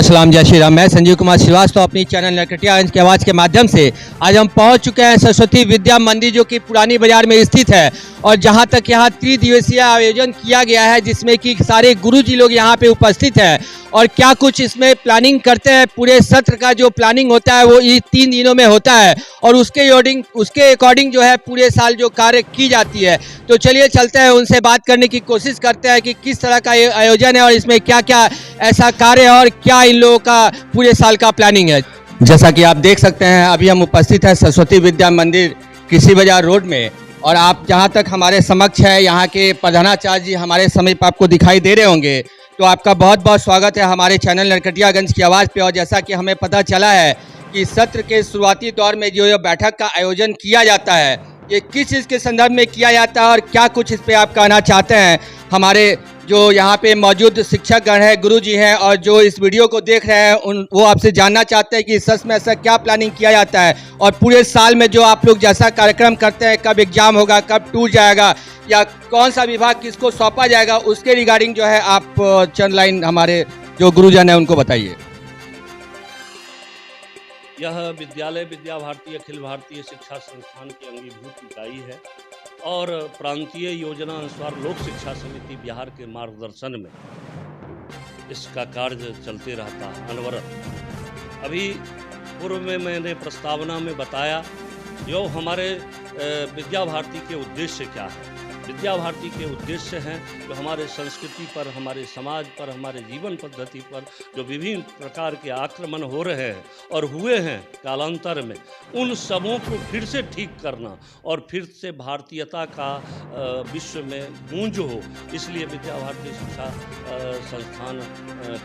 सलाम, जय श्री राम। मैं संजीव कुमार श्रीवास्तव अपनी चैनल नरकटियागंज की आवाज़ के माध्यम से आज हम पहुंच चुके हैं सरस्वती विद्या मंदिर, जो कि पुरानी बाजार में स्थित है। और जहां तक यहाँ त्रिदिवसीय आयोजन किया गया है, जिसमें कि सारे गुरुजी लोग यहाँ पे उपस्थित हैं और क्या कुछ इसमें प्लानिंग करते हैं। पूरे सत्र का जो प्लानिंग होता है वो इस 3 दिनों में होता है और उसके अकॉर्डिंग जो है पूरे साल जो कार्य की जाती है। तो चलिए चलते हैं, उनसे बात करने की कोशिश करते हैं कि किस तरह का ये आयोजन है और इसमें क्या क्या ऐसा कार्य है और क्या इन लोगों का पूरे साल का प्लानिंग है। जैसा कि आप देख सकते हैं, अभी हम उपस्थित हैं सरस्वती विद्या मंदिर कृषि बाजार रोड में। और आप जहां तक हमारे समक्ष है, यहाँ के प्रधानाचार्य जी हमारे समीप आपको दिखाई दे रहे होंगे। तो आपका बहुत बहुत स्वागत है हमारे चैनल नरकटियागंज की आवाज़ पे। और जैसा कि हमें पता चला है कि सत्र के शुरुआती दौर में जो बैठक का आयोजन किया जाता है, ये किस चीज़ के संदर्भ में किया जाता है और क्या कुछ इस पर आप कहना चाहते हैं। हमारे जो यहाँ पे मौजूद शिक्षकगण हैं, गुरुजी हैं, और जो इस वीडियो को देख रहे हैं वो आपसे जानना चाहते हैं कि सच में ऐसा क्या प्लानिंग किया जाता है और पूरे साल में जो आप लोग जैसा कार्यक्रम करते हैं, कब एग्जाम होगा, कब टूर जाएगा या कौन सा विभाग किसको सौंपा जाएगा, उसके रिगार्डिंग जो है आप चंद लाइन हमारे जो गुरुजन हैं उनको बताइए। यह विद्यालय विद्या भारती अखिल भारतीय शिक्षा संस्थान की अंगीभूत इकाई है और प्रांतीय योजना अनुसार लोक शिक्षा समिति बिहार के मार्गदर्शन में इसका कार्य चलते रहता है अनवरत। अभी पूर्व में मैंने प्रस्तावना में बताया जो हमारे विद्या भारती के उद्देश्य क्या है। विद्या भारती के उद्देश्य हैं जो हमारे संस्कृति पर, हमारे समाज पर, हमारे जीवन पद्धति पर जो विभिन्न प्रकार के आक्रमण हो रहे हैं और हुए हैं कालांतर में, उन सबों को फिर से ठीक करना और फिर से भारतीयता का विश्व में गूंज हो, इसलिए विद्या भारती शिक्षा संस्थान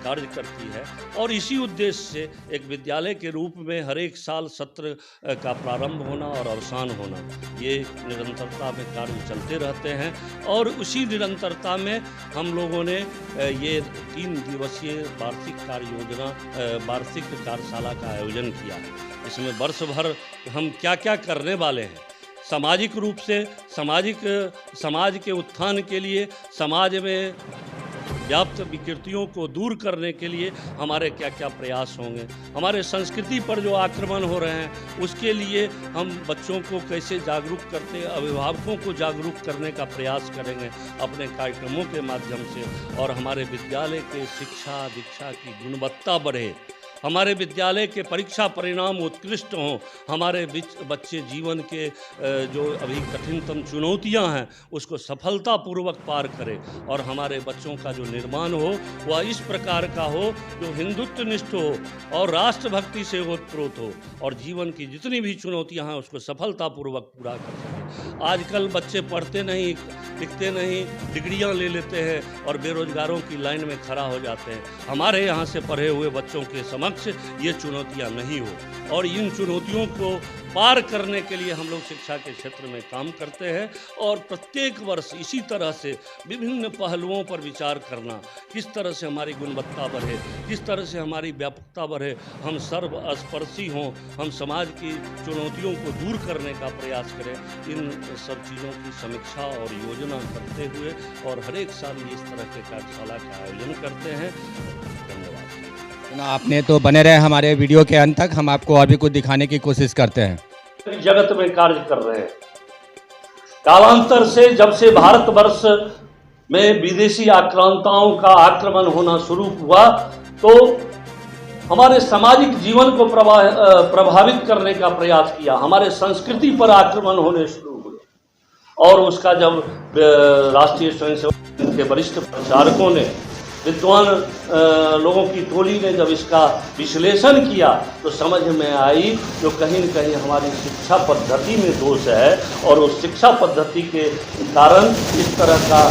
कार्य करती है। और इसी उद्देश्य से एक विद्यालय के रूप में हर एक साल सत्र का प्रारंभ होना और अवसान होना, ये निरंतरता में कार्य चलते रहते हैं। और उसी निरंतरता में हम लोगों ने ये 3 दिवसीय वार्षिक कार्य योजना, वार्षिक कार्यशाला का आयोजन किया है। इसमें वर्ष भर हम क्या क्या करने वाले हैं, सामाजिक रूप से समाज के उत्थान के लिए, समाज में व्याप्त विकृतियों को दूर करने के लिए हमारे क्या क्या प्रयास होंगे, हमारे संस्कृति पर जो आक्रमण हो रहे हैं उसके लिए हम बच्चों को कैसे जागरूक करते, अभिभावकों को जागरूक करने का प्रयास करेंगे अपने कार्यक्रमों के माध्यम से। और हमारे विद्यालय के शिक्षा दीक्षा की गुणवत्ता बढ़े, हमारे विद्यालय के परीक्षा परिणाम उत्कृष्ट हों, हमारे बच्चे जीवन के जो अभी कठिनतम चुनौतियां हैं उसको सफलतापूर्वक पार करें और हमारे बच्चों का जो निर्माण हो वह इस प्रकार का हो जो हिंदुत्वनिष्ठ हो और राष्ट्रभक्ति से ओतप्रोत हो और जीवन की जितनी भी चुनौतियां हैं उसको सफलतापूर्वक पूरा कर सकें। आजकल बच्चे पढ़ते नहीं, लिखते नहीं, डिग्रियां ले लेते हैं और बेरोजगारों की लाइन में खड़ा हो जाते हैं। हमारे यहाँ से पढ़े हुए बच्चों के ये चुनौतियां नहीं हो और इन चुनौतियों को पार करने के लिए हम लोग शिक्षा के क्षेत्र में काम करते हैं। और प्रत्येक वर्ष इसी तरह से विभिन्न पहलुओं पर विचार करना, किस तरह से हमारी गुणवत्ता बढ़े, किस तरह से हमारी व्यापकता बढ़े, हम सर्वस्पर्शी हों, हम समाज की चुनौतियों को दूर करने का प्रयास करें, इन सब चीज़ों की समीक्षा और योजना करते हुए और हर एक साल इस तरह के कार्यशाला का आयोजन करते हैं। धन्यवाद। आपने तो बने रहे हमारे वीडियो के अंत तक, हम आपको और भी कुछ दिखाने की कोशिश करते हैं। जगत में कार्य कर रहे हैं। कालांतर से जब से भारतवर्ष में विदेशी आक्रांताओं का आक्रमण होना शुरू हुआ तो हमारे सामाजिक जीवन को प्रभावित करने का प्रयास किया, हमारे संस्कृति पर आक्रमण होने शुरू हुए। और उसका जब राष्ट्रीय स्वयंसेवक के वरिष्ठ प्रचारकों ने, विद्वान लोगों की टोली ने जब इसका विश्लेषण किया तो समझ में आई जो कहीं न कहीं हमारी शिक्षा पद्धति में दोष है और उस शिक्षा पद्धति के कारण इस तरह का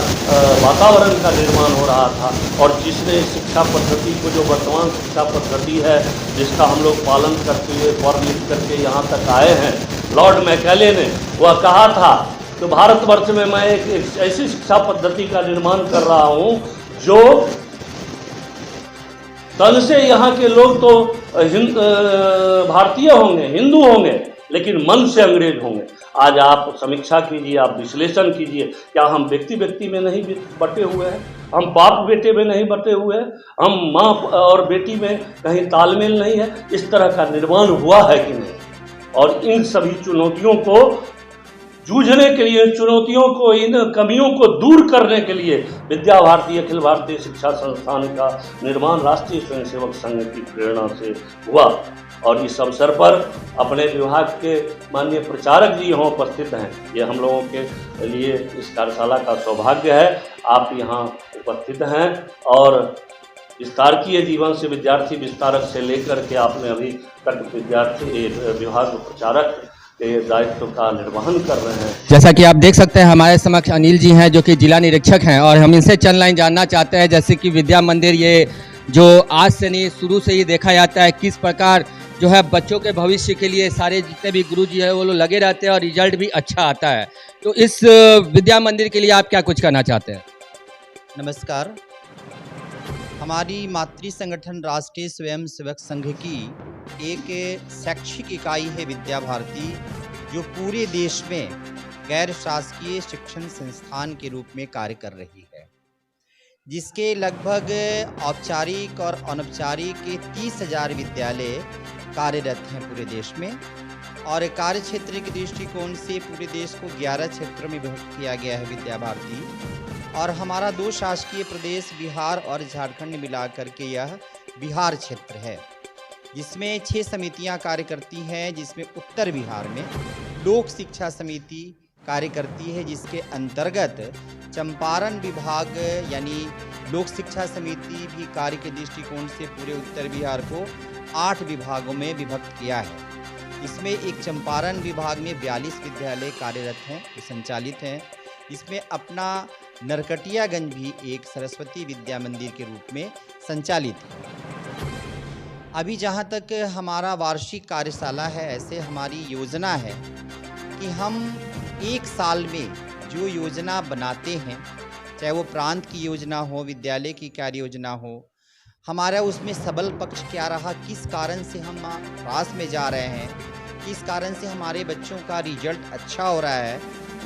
वातावरण का निर्माण हो रहा था। और जिसने शिक्षा पद्धति को, जो वर्तमान शिक्षा पद्धति है जिसका हम लोग पालन करते हुए पढ़ लिख करके यहाँ तक आए हैं, लॉर्ड मैकेले ने वह कहा था तो भारतवर्ष में मैं एक ऐसी शिक्षा पद्धति का निर्माण कर रहा हूँ जो तन से यहाँ के लोग तो भारतीय होंगे, हिंदू होंगे, लेकिन मन से अंग्रेज होंगे। आज आप समीक्षा कीजिए, आप विश्लेषण कीजिए, क्या हम व्यक्ति में नहीं बटे हुए हैं? हम बाप बेटे में नहीं बटे हुए हैं, हम माँ और बेटी में कहीं तालमेल नहीं है, इस तरह का निर्माण हुआ है कि नहीं। और इन सभी चुनौतियों को जूझने के लिए, चुनौतियों को, इन कमियों को दूर करने के लिए विद्या भारती अखिल भारतीय शिक्षा संस्थान का निर्माण राष्ट्रीय स्वयंसेवक संघ की प्रेरणा से हुआ। और इस अवसर पर अपने विभाग के माननीय प्रचारक जी यहाँ उपस्थित हैं। ये हम लोगों के लिए इस कार्यशाला का सौभाग्य है, आप यहाँ उपस्थित हैं। और विस्तारकीय जीवन से विद्यार्थी विस्तारक से लेकर के आपने अभी तक विद्यार्थी विभाग प्रचारक के दायित्व का निर्वहन कर रहे हैं। जैसा कि आप देख सकते हैं हमारे समक्ष अनिल जी हैं जो कि जिला निरीक्षक हैं, और हम इनसे चंद लाइन जानना चाहते हैं। जैसे कि विद्या मंदिर ये जो आज से नहीं, शुरू से ही देखा जाता है किस प्रकार जो है बच्चों के भविष्य के लिए सारे जितने भी गुरु जी है वो लोग लगे रहते हैं और रिजल्ट भी अच्छा आता है। तो इस विद्या मंदिर के लिए आप क्या कुछ कहना चाहते हैं? नमस्कार। हमारी मातृ संगठन राष्ट्रीय स्वयंसेवक संघ की एक शैक्षिक इकाई है विद्या भारती, जो पूरे देश में गैर शासकीय शिक्षण संस्थान के रूप में कार्य कर रही है, जिसके लगभग औपचारिक और अनौपचारिक 30,000 विद्यालय कार्यरत हैं पूरे देश में। और कार्य क्षेत्र के दृष्टिकोण से पूरे देश को 11 क्षेत्रों में विभक्त किया गया है विद्या भारती। और हमारा 2 शासकीय प्रदेश बिहार और झारखंड मिला करके यह बिहार क्षेत्र है, जिसमें 6 समितियां कार्य करती हैं, जिसमें उत्तर बिहार में लोक शिक्षा समिति कार्य करती है, जिसके अंतर्गत चंपारण विभाग यानी लोक शिक्षा समिति भी कार्य के दृष्टिकोण से पूरे उत्तर बिहार को 8 विभागों में विभक्त किया है। इसमें एक चंपारण विभाग में 42 विद्यालय कार्यरत हैं, संचालित हैं। इसमें अपना नरकटियागंज भी एक सरस्वती विद्या मंदिर के रूप में संचालित है। अभी जहाँ तक हमारा वार्षिक कार्यशाला है, ऐसे हमारी योजना है कि हम एक साल में जो योजना बनाते हैं, चाहे वो प्रांत की योजना हो, विद्यालय की कार्य योजना हो, हमारा उसमें सबल पक्ष क्या रहा, किस कारण से हम पास में जा रहे हैं, किस कारण से हमारे बच्चों का रिजल्ट अच्छा हो रहा है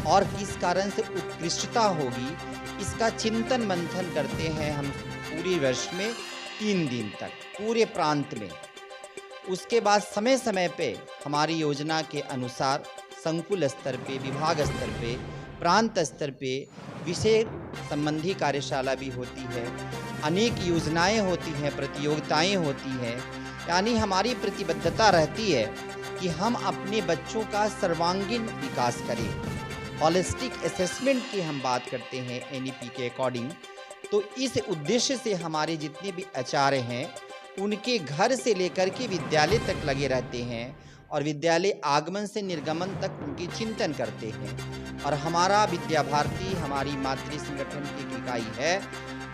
और किस कारण से उत्कृष्टता होगी, इसका चिंतन मंथन करते हैं हम पूरे वर्ष में 3 दिन तक पूरे प्रांत में। उसके बाद समय समय पे हमारी योजना के अनुसार संकुल स्तर पे, विभाग स्तर पे, प्रांत स्तर पे विषय संबंधी कार्यशाला भी होती है, अनेक योजनाएं होती हैं, प्रतियोगिताएं होती हैं। यानी हमारी प्रतिबद्धता रहती है कि हम अपने बच्चों का सर्वांगीण विकास करें। हॉलिस्टिक असेसमेंट की हम बात करते हैं एनईपी के अकॉर्डिंग। तो इस उद्देश्य से हमारे जितने भी आचार्य हैं उनके घर से लेकर के विद्यालय तक लगे रहते हैं और विद्यालय आगमन से निर्गमन तक उनकी चिंतन करते हैं। और हमारा विद्या भारती हमारी मातृ संगठन की इकाई है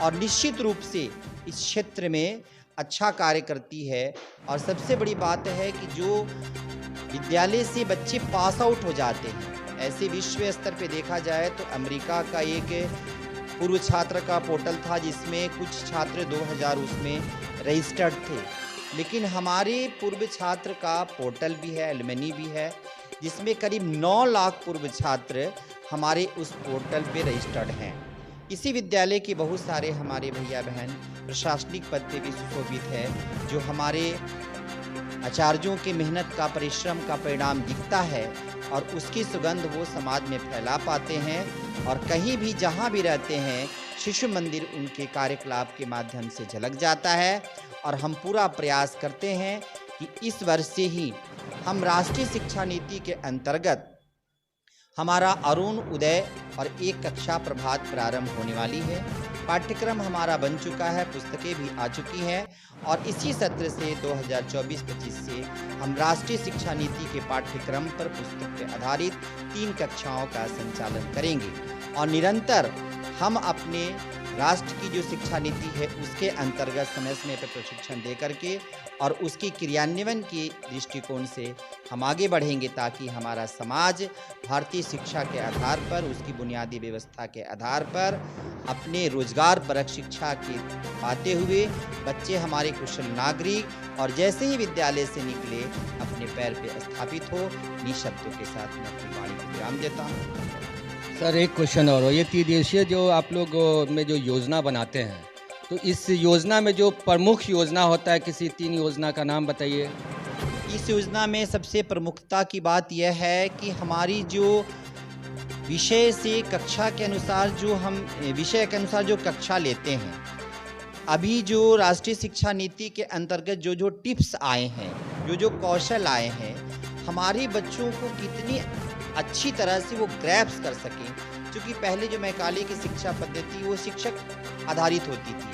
और निश्चित रूप से इस क्षेत्र में अच्छा कार्य करती है। और सबसे बड़ी बात है कि जो विद्यालय से बच्चे पास आउट हो जाते हैं, ऐसे विश्व स्तर पे देखा जाए तो अमेरिका का एक पूर्व छात्र का पोर्टल था जिसमें कुछ छात्र 2000 उसमें रजिस्टर्ड थे, लेकिन हमारे पूर्व छात्र का पोर्टल भी है, एलुमनी भी है, जिसमें करीब 9 लाख पूर्व छात्र हमारे उस पोर्टल पे रजिस्टर्ड हैं। इसी विद्यालय के बहुत सारे हमारे भैया बहन प्रशासनिक पद पे भी सुशोभित है, जो हमारे आचार्यों की मेहनत का, परिश्रम का परिणाम दिखता है और उसकी सुगंध वो समाज में फैला पाते हैं। और कहीं भी जहाँ भी रहते हैं शिशु मंदिर उनके कार्यकलाप के माध्यम से झलक जाता है। और हम पूरा प्रयास करते हैं कि इस वर्ष से ही हम राष्ट्रीय शिक्षा नीति के अंतर्गत हमारा अरुण उदय और 1 कक्षा प्रभात प्रारंभ होने वाली है। पाठ्यक्रम हमारा बन चुका है, पुस्तकें भी आ चुकी हैं और इसी सत्र से 2024-25 से हम राष्ट्रीय शिक्षा नीति के पाठ्यक्रम पर पुस्तक पर आधारित 3 कक्षाओं का संचालन करेंगे। और निरंतर हम अपने राष्ट्र की जो शिक्षा नीति है उसके अंतर्गत समय समय पर प्रशिक्षण दे करके और उसकी क्रियान्वयन के दृष्टिकोण से हम आगे बढ़ेंगे, ताकि हमारा समाज भारतीय शिक्षा के आधार पर, उसकी बुनियादी व्यवस्था के आधार पर अपने रोजगार परक शिक्षा के पाते हुए बच्चे हमारे कुशल नागरिक और जैसे ही विद्यालय से निकले अपने पैर पे स्थापित हो। इन्हीं शब्दों के साथ मैं अपनी वाणी को विराम देता हूँ। सर एक क्वेश्चन और हो, ये त्रिदिवसीय जो आप लोग में जो योजना बनाते हैं, तो इस योजना में जो प्रमुख योजना होता है, किसी 3 योजना का नाम बताइए। इस योजना में सबसे प्रमुखता की बात यह है कि हमारी जो विषय से कक्षा के अनुसार जो हम विषय के अनुसार जो कक्षा लेते हैं, अभी जो राष्ट्रीय शिक्षा नीति के अंतर्गत जो जो टिप्स आए हैं, जो जो कौशल आए हैं, हमारे बच्चों को कितनी अच्छी तरह से वो ग्रैप्स कर सकें। क्योंकि पहले जो मैकाले की शिक्षा पद्धति वो शिक्षक आधारित होती थी,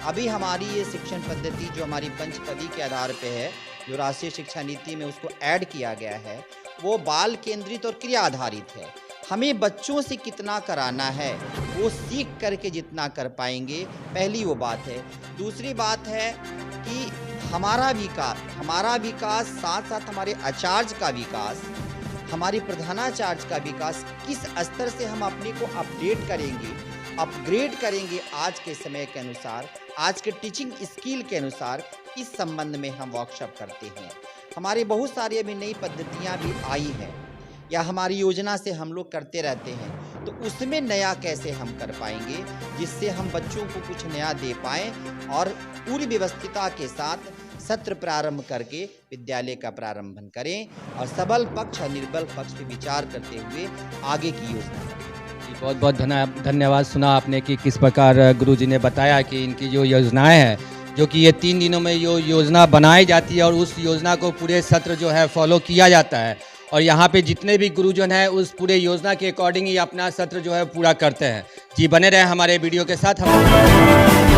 अभी हमारी ये शिक्षण पद्धति जो हमारी पंचपदी के आधार पे है, जो राष्ट्रीय शिक्षा नीति में उसको ऐड किया गया है, वो बाल केंद्रित और क्रिया आधारित है। हमें बच्चों से कितना कराना है, वो सीख करके जितना कर पाएंगे, पहली वो बात है। दूसरी बात है कि हमारा विकास साथ साथ हमारे आचार्य का विकास, हमारी प्रधानाचार्य का विकास, किस स्तर से हम अपने को अपग्रेड करेंगे आज के समय के अनुसार, आज के टीचिंग स्किल के अनुसार, इस संबंध में हम वर्कशॉप करते हैं। हमारे बहुत सारी अभी नई पद्धतियाँ भी आई हैं या हमारी योजना से हम लोग करते रहते हैं, तो उसमें नया कैसे हम कर पाएंगे, जिससे हम बच्चों को कुछ नया दे पाएँ और पूरी व्यवस्थिता के साथ सत्र प्रारंभ करके विद्यालय का प्रारंभन करें और सबल पक्ष और निर्बल पक्ष पे विचार करते हुए आगे की योजना करें। बहुत बहुत धन्यवाद। सुना आपने कि किस प्रकार गुरुजी ने बताया कि इनकी जो योजनाएं हैं, जो कि ये 3 दिनों में जो योजना बनाई जाती है और उस योजना को पूरे सत्र जो है फॉलो किया जाता है, और यहाँ पे जितने भी गुरुजन हैं उस पूरे योजना के अकॉर्डिंग ही अपना सत्र जो है पूरा करते हैं। जी बने रहे हमारे वीडियो के साथ। हम